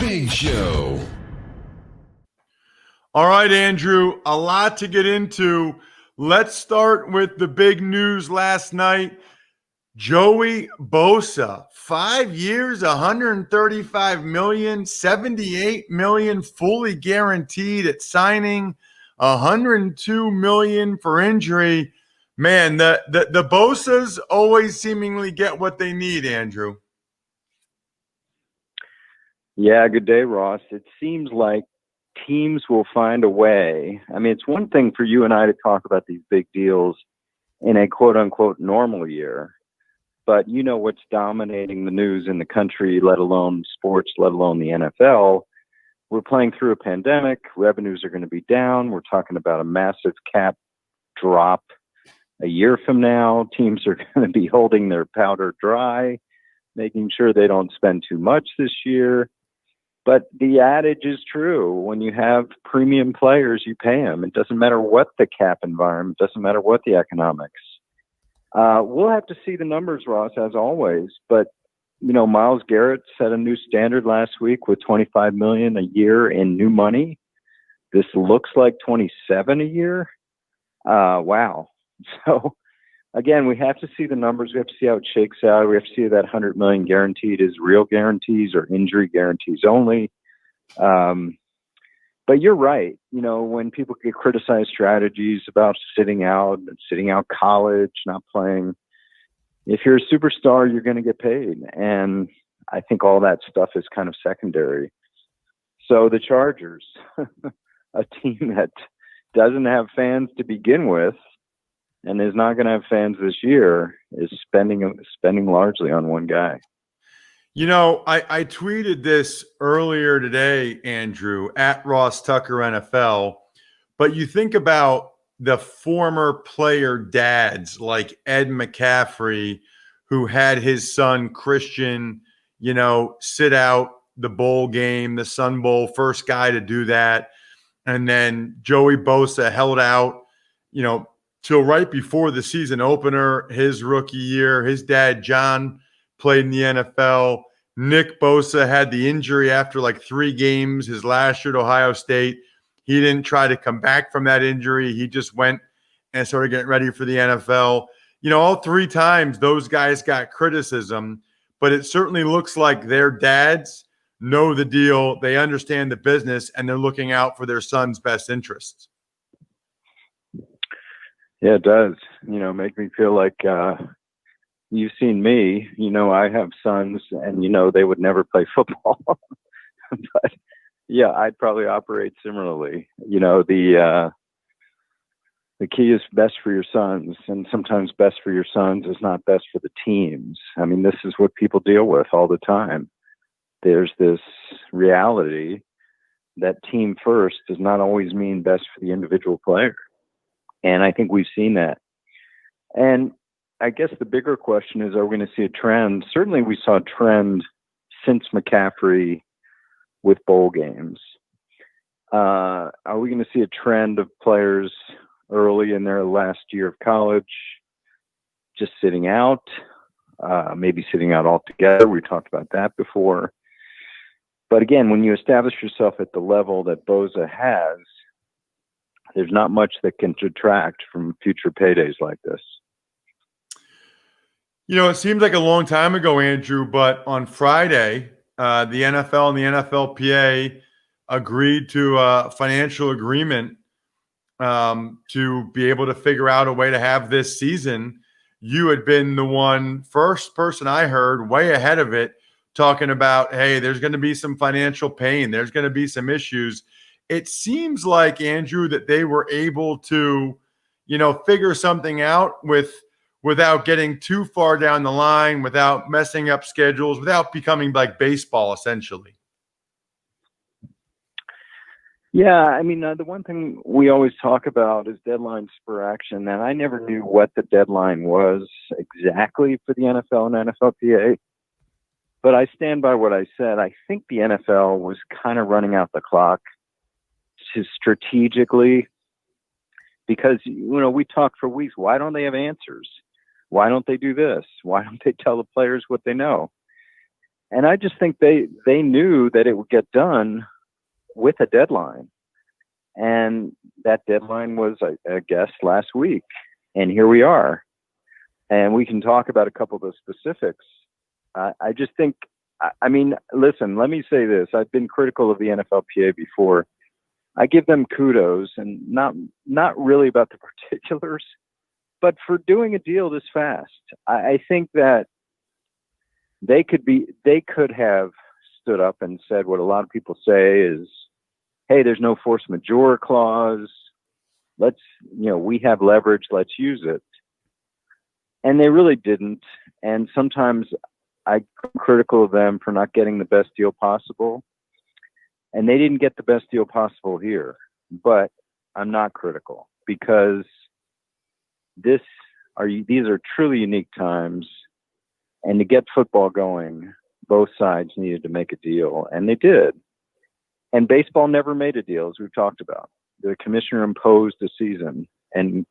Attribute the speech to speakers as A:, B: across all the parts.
A: Big Show.
B: All right, Andrew, a lot to get into. Let's start with the big news last night. Joey Bosa, 5 years, $135 million, $78 million fully guaranteed at signing, $102 million for injury. Man, the Bosas always seemingly get what they need, Andrew.
C: Yeah, good day, Ross. It seems like teams will find a way. I mean, it's one thing for you and I to talk about these big deals in a quote-unquote normal year, but you know what's dominating the news in the country, let alone sports, let alone the NFL. We're playing through a pandemic. Revenues are going to be down. We're talking about a massive cap drop a year from now. Teams are going to be holding their powder dry, making sure they don't spend too much this year. But the adage is true. When you have premium players, you pay them. It doesn't matter what the cap environment, doesn't matter what the economics. We'll have to see the numbers, Ross, as always. But, you know, Myles Garrett set a new standard last week with $25 million a year in new money. This looks like $27 a year. Wow. So, again, we have to see the numbers. We have to see how it shakes out. We have to see if that $100 million guaranteed is real guarantees or injury guarantees only. But you're right. You know, when people get criticized strategies about sitting out college, not playing, if you're a superstar, you're going to get paid. And I think all that stuff is kind of secondary. So the Chargers, a team that doesn't have fans to begin with, and is not going to have fans this year, is spending largely on one guy.
B: You know, I tweeted this earlier today, Andrew, at Ross Tucker NFL, but you think about the former player dads like Ed McCaffrey, who had his son Christian, you know, sit out the bowl game, the Sun Bowl, first guy to do that. And then Joey Bosa held out, you know, till right before the season opener, his rookie year. His dad, John, played in the NFL. Nick Bosa had the injury after like 3 games his last year at Ohio State. He didn't try to come back from that injury. He just went and started getting ready for the NFL. You know, all 3 times those guys got criticism, but it certainly looks like their dads know the deal. They understand the business, and they're looking out for their son's best interests.
C: Yeah, it does. You know, make me feel like you've seen me. You know, I have sons, and you know they would never play football. But yeah, I'd probably operate similarly. You know, the key is best for your sons, and sometimes best for your sons is not best for the teams. I mean, this is what people deal with all the time. There's this reality that team first does not always mean best for the individual player. And I think we've seen that. And I guess the bigger question is, are we going to see a trend? Certainly we saw a trend since McCaffrey with bowl games. Are we going to see a trend of players early in their last year of college just sitting out, maybe sitting out altogether? We talked about that before. But again, when you establish yourself at the level that Bosa has, there's not much that can detract from future paydays like this.
B: You know, it seems like a long time ago, Andrew, but on Friday, the NFL and the NFLPA agreed to a financial agreement to be able to figure out a way to have this season. You had been the first person I heard way ahead of it talking about, hey, there's going to be some financial pain. There's going to be some issues. It seems like, Andrew, that they were able to, you know, figure something out without getting too far down the line, without messing up schedules, without becoming like baseball, essentially.
C: Yeah, I mean, the one thing we always talk about is deadlines for action, and I never knew what the deadline was exactly for the NFL and NFLPA, but I stand by what I said. I think the NFL was kind of running out the clock strategically, because, you know, we talked for weeks. Why don't they have answers? Why don't they do this? Why don't they tell the players what they know? And I just think they knew that it would get done with a deadline. And that deadline was, I guess, last week. And here we are. And we can talk about a couple of the specifics. I just think, I mean, listen, let me say this. I've been critical of the NFLPA before. I give them kudos, and not really about the particulars, but for doing a deal this fast. I think that they could have stood up and said what a lot of people say is, hey, there's no force majeure clause. We have leverage, let's use it. And they really didn't. And sometimes I'm critical of them for not getting the best deal possible. And they didn't get the best deal possible here. But I'm not critical, because these are truly unique times. And to get football going, both sides needed to make a deal, and they did. And baseball never made a deal, as we've talked about. The commissioner imposed a season, and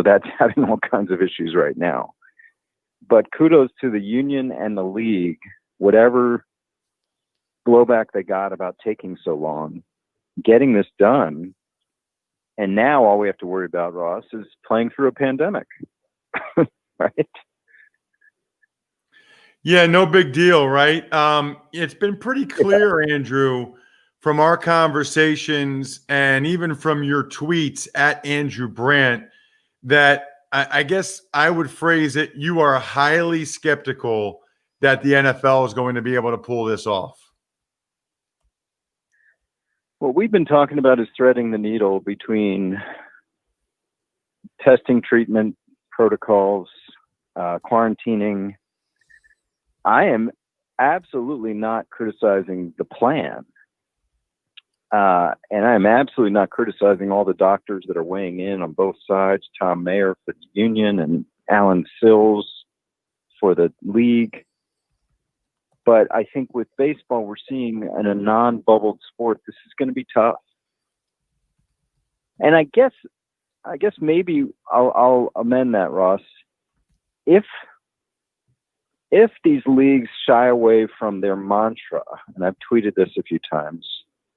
C: that's having all kinds of issues right now. But kudos to the union and the league, whatever blowback they got about taking so long, getting this done. And now all we have to worry about, Ross, is playing through a pandemic, right?
B: Yeah, no big deal, right? It's been pretty clear, Andrew, from our conversations and even from your tweets at Andrew Brandt, that I guess I would phrase it, you are highly skeptical that the NFL is going to be able to pull this off.
C: What we've been talking about is threading the needle between testing, treatment protocols, quarantining. I am absolutely not criticizing the plan. And I'm absolutely not criticizing all the doctors that are weighing in on both sides, Tom Mayer for the union and Alan Sills for the league. But I think with baseball, we're seeing in a non-bubbled sport, this is going to be tough. And I guess maybe I'll amend that, Ross. If these leagues shy away from their mantra, and I've tweeted this a few times,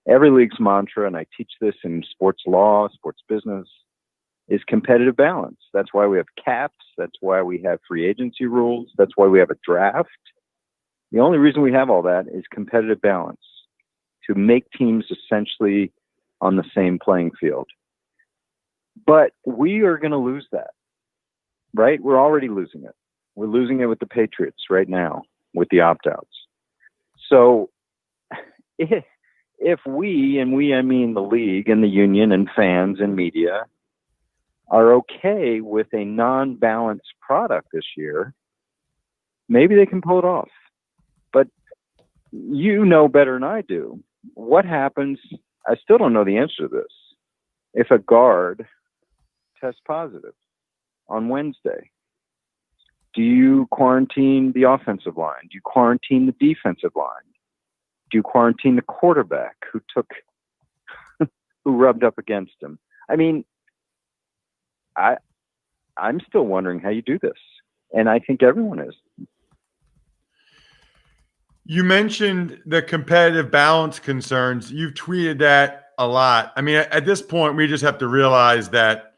C: every league's mantra, and I teach this in sports law, sports business, is competitive balance. That's why we have caps. That's why we have free agency rules. That's why we have a draft. The only reason we have all that is competitive balance, to make teams essentially on the same playing field. But we are going to lose that, right? We're already losing it. We're losing it with the Patriots right now with the opt-outs. So if we, and we, I mean the league and the union and fans and media, are okay with a non-balanced product this year, maybe they can pull it off. But you know better than I do. What happens? I still don't know the answer to this. If a guard tests positive on Wednesday, do you quarantine the offensive line? Do you quarantine the defensive line? Do you quarantine the quarterback who rubbed up against him? I mean, I'm still wondering how you do this. And I think everyone is.
B: You mentioned the competitive balance concerns. You've tweeted that a lot. I mean, at this point, we just have to realize that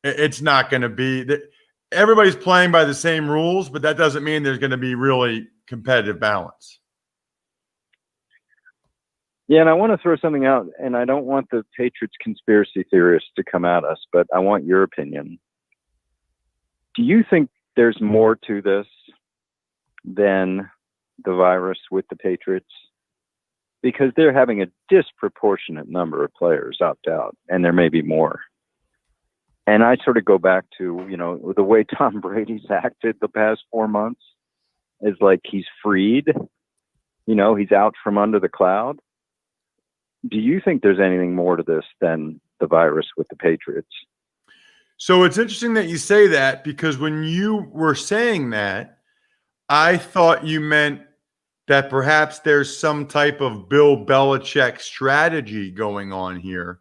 B: it's not going to be that everybody's playing by the same rules, but that doesn't mean there's going to be really competitive balance.
C: Yeah, and I want to throw something out, and I don't want the Patriots conspiracy theorists to come at us, but I want your opinion. Do you think there's more to this than the virus with the Patriots? Because they're having a disproportionate number of players opt out, and there may be more. And I sort of go back to, the way Tom Brady's acted the past 4 months is like he's freed, he's out from under the cloud. Do you think there's anything more to this than the virus with the Patriots?
B: So it's interesting that you say that, because when you were saying that, I thought you meant that perhaps there's some type of Bill Belichick strategy going on here.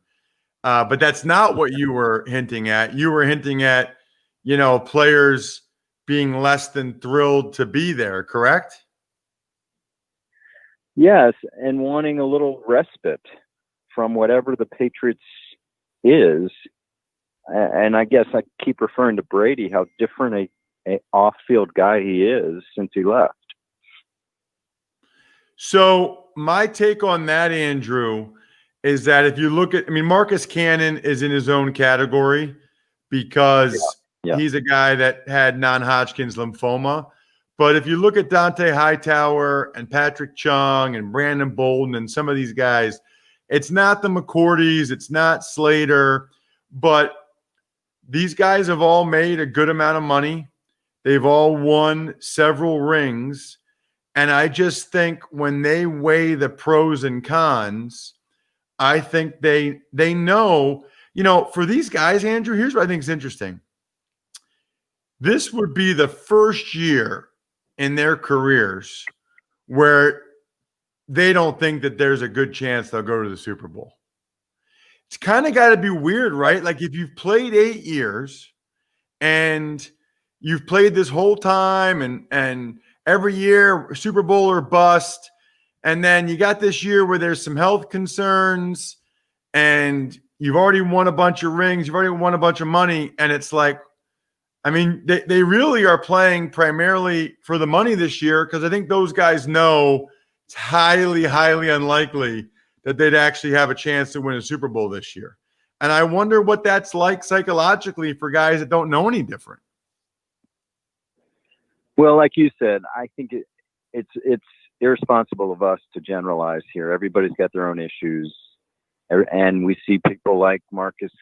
B: But that's not what you were hinting at. You were hinting at, players being less than thrilled to be there, correct?
C: Yes, and wanting a little respite from whatever the Patriots is. And I guess I keep referring to Brady, how different a off-field guy he is since he left.
B: So my take on that, Andrew, is that if you look at, I mean, Marcus Cannon is in his own category because
C: Yeah.
B: he's a guy that had non-Hodgkin's lymphoma. But if you look at Dante Hightower and Patrick Chung and Brandon Bolden and some of these guys, it's not the McCourties, it's not Slater, but these guys have all made a good amount of money. They've all won several rings. And I just think when they weigh the pros and cons, I think they know, for these guys, Andrew, here's what I think is interesting. This would be the first year in their careers where they don't think that there's a good chance they'll go to the Super Bowl. It's kind of got to be weird, right? Like if you've played 8 years and you've played this whole time and every year Super Bowl or bust, and then you got this year where there's some health concerns and you've already won a bunch of rings, you've already won a bunch of money, and it's like, I mean, they really are playing primarily for the money this year because I think those guys know it's highly, highly unlikely that they'd actually have a chance to win a Super Bowl this year. And I wonder what that's like psychologically for guys that don't know any different.
C: Well, like you said, I think it's irresponsible of us to generalize here. Everybody's got their own issues. And we see people like Marcus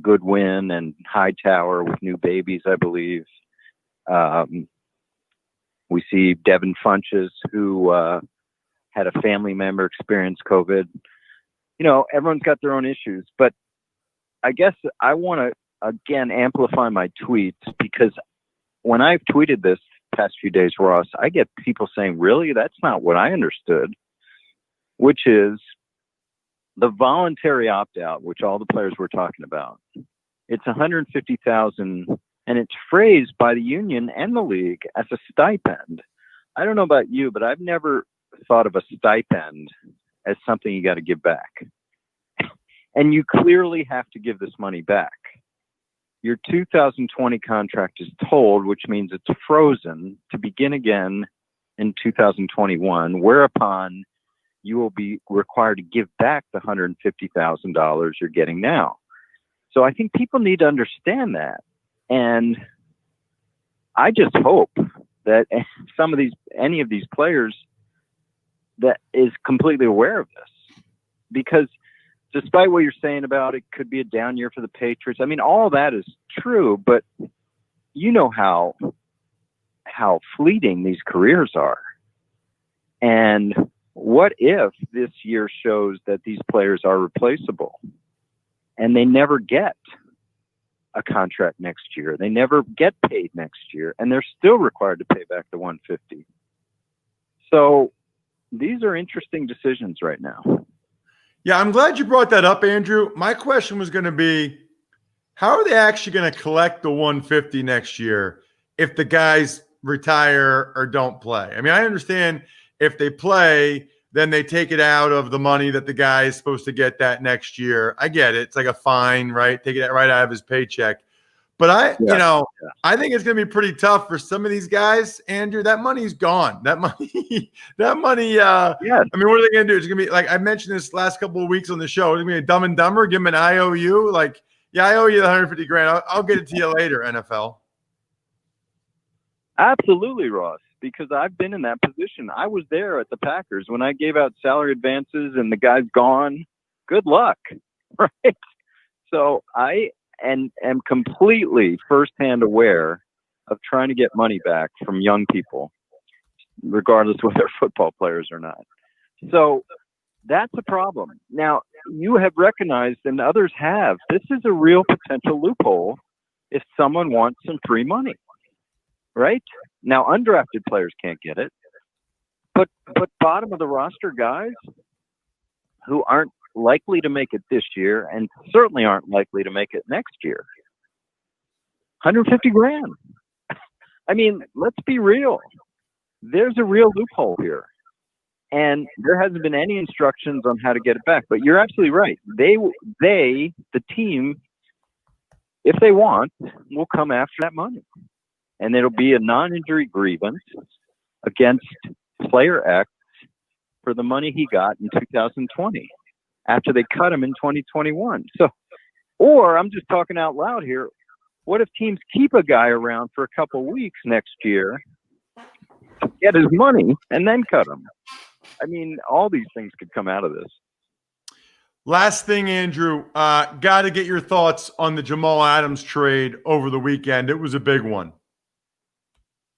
C: Goodwin and Hightower with new babies, I believe. We see Devin Funches, who had a family member experience COVID. Everyone's got their own issues. But I guess I want to, again, amplify my tweets because when I've tweeted this past few days, Ross, I get people saying, really? That's not what I understood, which is the voluntary opt-out, which all the players were talking about. It's $150,000, and it's phrased by the union and the league as a stipend. I don't know about you, but I've never thought of a stipend as something you got to give back. And you clearly have to give this money back. Your 2020 contract is tolled, which means it's frozen to begin again in 2021, whereupon you will be required to give back the $150,000 you're getting now. So I think people need to understand that. And I just hope that any of these players that is completely aware of this, because despite what you're saying about it could be a down year for the Patriots. I mean, all that is true, but you know how fleeting these careers are. And what if this year shows that these players are replaceable and they never get a contract next year? They never get paid next year, and they're still required to pay back the $150,000. So these are interesting decisions right now.
B: Yeah, I'm glad you brought that up, Andrew. My question was going to be, how are they actually going to collect the $150,000 next year if the guys retire or don't play? I mean, I understand if they play, then they take it out of the money that the guy is supposed to get that next year. I get it. It's like a fine, right? Take it right out of his paycheck. But I think it's going to be pretty tough for some of these guys, Andrew. That money's gone. That money. I mean, what are they going to do? It's going to be like I mentioned this last couple of weeks on the show. It's going to be a Dumb and Dumber. Give them an IOU. Like, yeah, I owe you the $150,000. I'll get it to you later, NFL.
C: Absolutely, Ross, because I've been in that position. I was there at the Packers when I gave out salary advances and the guy's gone. Good luck, right? So I am completely firsthand aware of trying to get money back from young people, regardless of whether they're football players or not. So that's a problem. Now, you have recognized, and others have, this is a real potential loophole if someone wants some free money, right? Now, undrafted players can't get it, but bottom of the roster guys who aren't likely to make it this year and certainly aren't likely to make it next year, $150,000. I mean, let's be real. There's a real loophole here. And there hasn't been any instructions on how to get it back. But you're absolutely right. The team, if they want, will come after that money. And it'll be a non-injury grievance against player X for the money he got in 2020 after they cut him in 2021. So, or I'm just talking out loud here. What if teams keep a guy around for a couple weeks next year to get his money and then cut him? I mean, all these things could come out of this.
B: Last thing, Andrew, got to get your thoughts on the Jamal Adams trade over the weekend. It was a big one.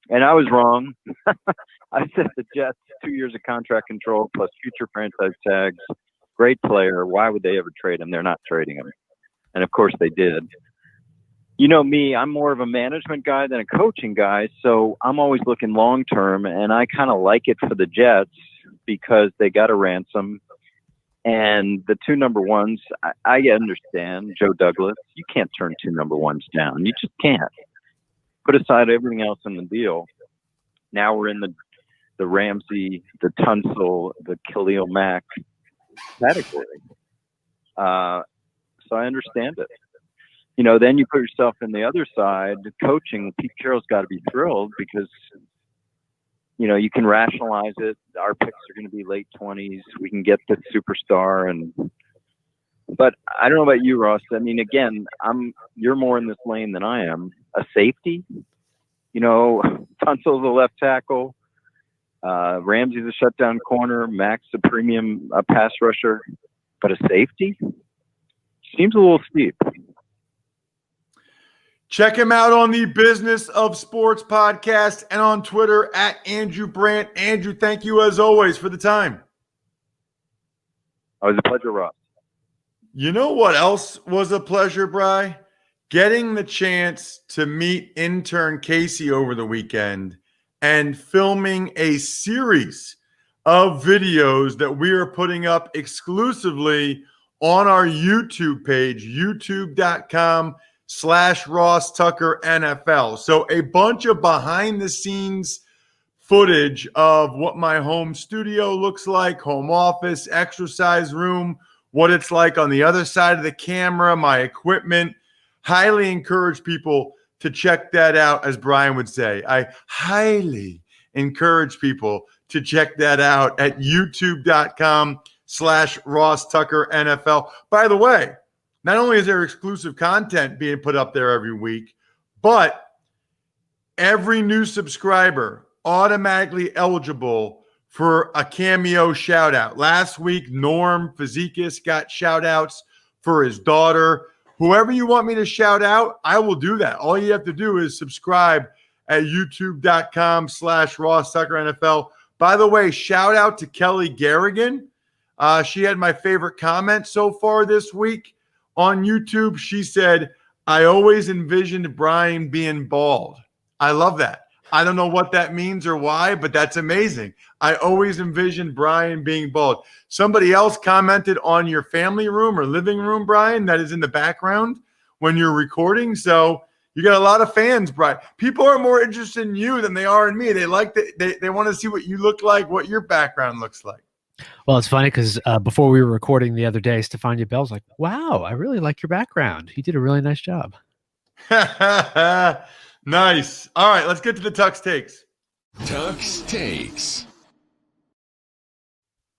C: And I was wrong. I said the Jets, 2 years of contract control plus future franchise tags. Great player. Why would they ever trade him? They're not trading him. And, of course, they did. You know me, I'm more of a management guy than a coaching guy, so I'm always looking long-term, and I kind of like it for the Jets because they got a ransom. And the two number ones, I understand, Joe Douglas, you can't turn two number ones down. You just can't. Put aside everything else in the deal. Now we're in the Ramsey, the Tunsil, the Khalil Mack category. So I understand it. You know, then you put yourself in the other side, coaching. Pete Carroll's got to be thrilled because, you know, you can rationalize it. Our picks are going to be late 20s. We can get the superstar. But I don't know about you, Ross. I mean, again, you're more in this lane than I am. A safety, you know, Tunsil's a left tackle. Ramsey's a shutdown corner. Mack's a premium pass rusher. But a safety seems a little steep.
B: Check him out on the Business of Sports podcast and on Twitter at Andrew Brandt. Andrew, thank you as always for the time.
C: It was a pleasure, Ross.
B: You know what else was a pleasure, Bri? Getting the chance to meet intern Casey over the weekend and filming a series of videos that we are putting up exclusively on our YouTube page, youtube.com/Ross Tucker NFL. So a bunch of behind the scenes footage of what my home studio looks like, home office, exercise room, what it's like on the other side of the camera, my equipment. Highly encourage people to check that out, as Brian would say. I highly encourage people to check that out at youtube.com/Ross Tucker NFL. By the way, not only is there exclusive content being put up there every week, but every new subscriber automatically eligible for a cameo shout out. Last week, Norm Physicus got shout outs for his daughter. Whoever you want me to shout out, I will do that. All you have to do is subscribe at youtube.com/Ross Tucker NFL. By the way, shout out to Kelly Garrigan. She had my favorite comment so far this week on YouTube. She said, I always envisioned Brian being bald. I love that. I don't know what that means or why, but that's amazing. I always envisioned Brian being bald. Somebody else commented on your family room or living room, Brian, that is in the background when you're recording. So you got a lot of fans, Brian. People are more interested in you than they are in me. They like they want to see what you look like, what your background looks like.
A: Well, it's funny because before we were recording the other day, Stefania Bell's like, wow, I really like your background. You did a really nice job.
B: Nice. All right, let's get to the Tux Takes.
D: Tux Takes.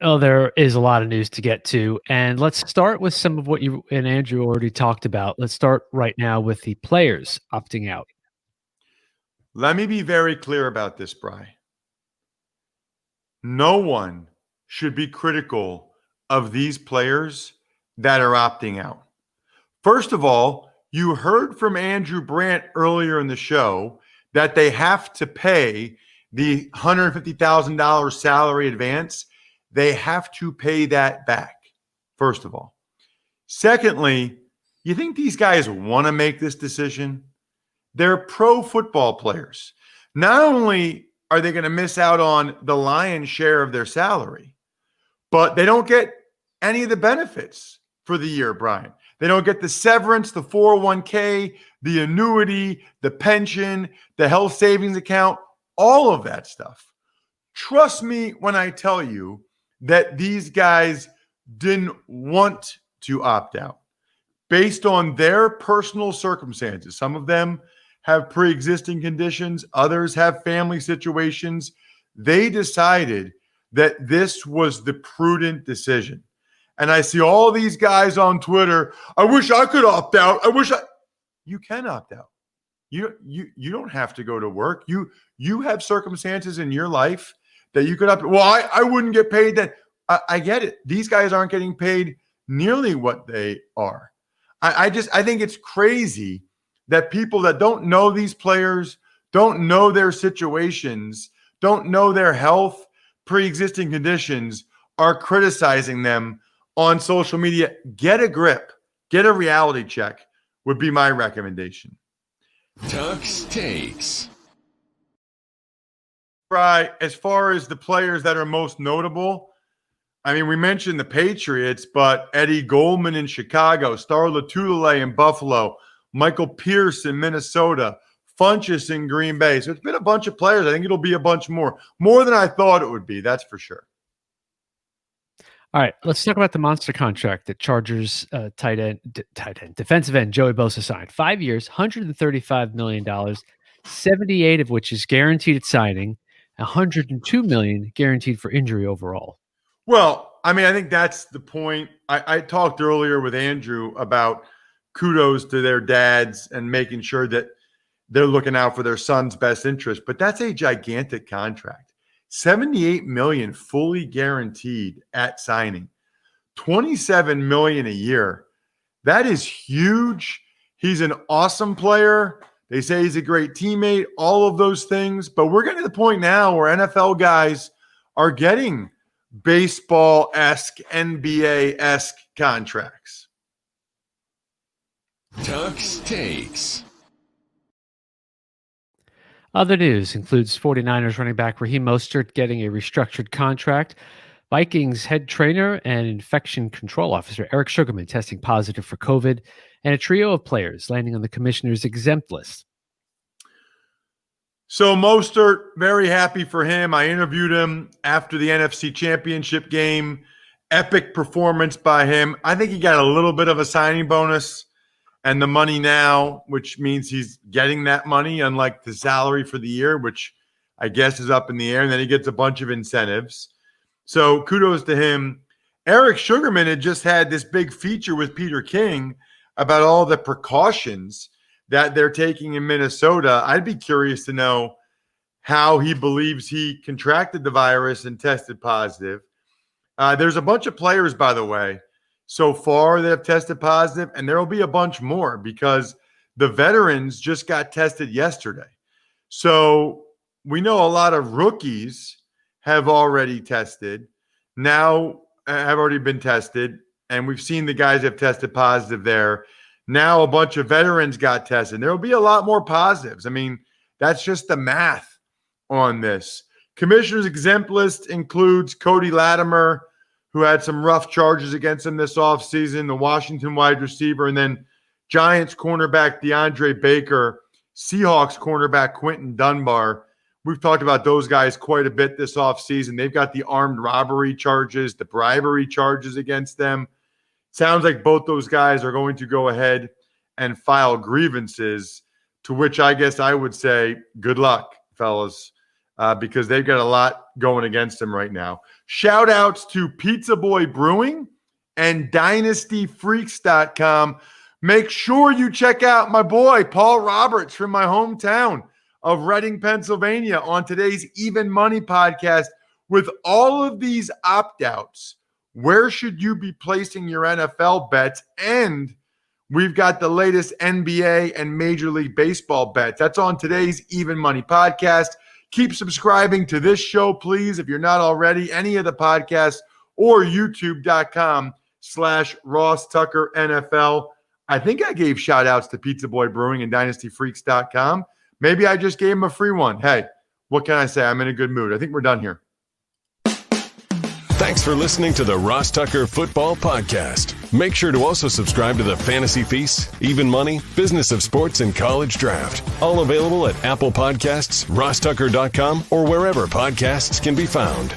A: Oh, there is a lot of news to get to. And let's start with some of what you and Andrew already talked about. Let's start right now with the players opting out.
B: Let me be very clear about this, Bri. No one should be critical of these players that are opting out. First of all, you heard from Andrew Brandt earlier in the show that they have to pay the $150,000 salary advance. They have to pay that back, first of all. Secondly, you think these guys want to make this decision? They're pro football players. Not only are they going to miss out on the lion's share of their salary, but they don't get any of the benefits for the year, Brian. They don't get the severance, the 401k, the annuity, the pension, the health savings account, all of that stuff. Trust me when I tell you that these guys didn't want to opt out based on their personal circumstances. Some of them have pre-existing conditions, others have family situations. They decided that this was the prudent decision. And I see all these guys on Twitter, I wish I could opt out. You can opt out. You don't have to go to work. You have circumstances in your life that you could opt. Well, I wouldn't get paid then. I get it. These guys aren't getting paid nearly what they are. I think it's crazy that people that don't know these players, don't know their situations, don't know their health, pre-existing conditions, are criticizing them on social media. Get a grip. Get a reality check would be my recommendation.
D: Tux Takes.
B: Right. As far as the players that are most notable, I mean, we mentioned the Patriots, but Eddie Goldman in Chicago, Star Lotulelei in Buffalo, Michael Pierce in Minnesota, Funchess in Green Bay. So it's been a bunch of players. I think it'll be a bunch more than I thought it would be. That's for sure.
A: All right, let's talk about the monster contract that Chargers defensive end Joey Bosa signed. 5 years, $135 million, 78 of which is guaranteed at signing, $102 million guaranteed for injury overall.
B: Well, I mean, I think that's the point. I talked earlier with Andrew about kudos to their dads and making sure that they're looking out for their son's best interest. But that's a gigantic contract. $78 million fully guaranteed at signing. $27 million a year. That is huge. He's an awesome player. They say he's a great teammate, all of those things. But we're getting to the point now where NFL guys are getting baseball-esque, NBA-esque contracts.
D: Tux Takes.
A: Other news includes 49ers running back Raheem Mostert getting a restructured contract, Vikings head trainer and infection control officer Eric Sugerman testing positive for COVID, and a trio of players landing on the commissioner's exempt list.
B: So Mostert, very happy for him. I interviewed him after the NFC Championship game. Epic performance by him. I think he got a little bit of a signing bonus and the money now, which means he's getting that money, unlike the salary for the year, which I guess is up in the air. And then he gets a bunch of incentives. So kudos to him. Eric Sugerman had just had this big feature with Peter King about all the precautions that they're taking in Minnesota. I'd be curious to know how he believes he contracted the virus and tested positive. There's a bunch of players, by the way, so far that have tested positive, and there will be a bunch more because the veterans just got tested yesterday. So we know a lot of rookies have already tested, now have already been tested, and we've seen the guys have tested positive there. Now a bunch of veterans got tested. There will be a lot more positives. I mean, that's just the math on this. Commissioner's exempt list includes Cody Latimer, who had some rough charges against him this offseason, the Washington wide receiver, and then Giants cornerback DeAndre Baker, Seahawks cornerback Quentin Dunbar. We've talked about those guys quite a bit this offseason. They've got the armed robbery charges, the bribery charges against them. Sounds like both those guys are going to go ahead and file grievances, to which I guess I would say good luck, fellas, because they've got a lot going against them right now. Shout outs to Pizza Boy Brewing and DynastyFreaks.com. Make sure you check out my boy, Paul Roberts, from my hometown of Reading, Pennsylvania, on today's Even Money podcast. With all of these opt-outs, where should you be placing your NFL bets? And we've got the latest NBA and Major League Baseball bets. That's on today's Even Money podcast. Keep subscribing to this show, please, if you're not already. Any of the podcasts or youtube.com/Ross Tucker NFL. I think I gave shout outs to Pizza Boy Brewing and DynastyFreaks.com. Maybe I just gave him a free one. Hey, what can I say? I'm in a good mood. I think we're done here.
D: Thanks for listening to the Ross Tucker Football Podcast. Make sure to also subscribe to the Fantasy Feast, Even Money, Business of Sports, and College Draft. All available at Apple Podcasts, rosstucker.com, or wherever podcasts can be found.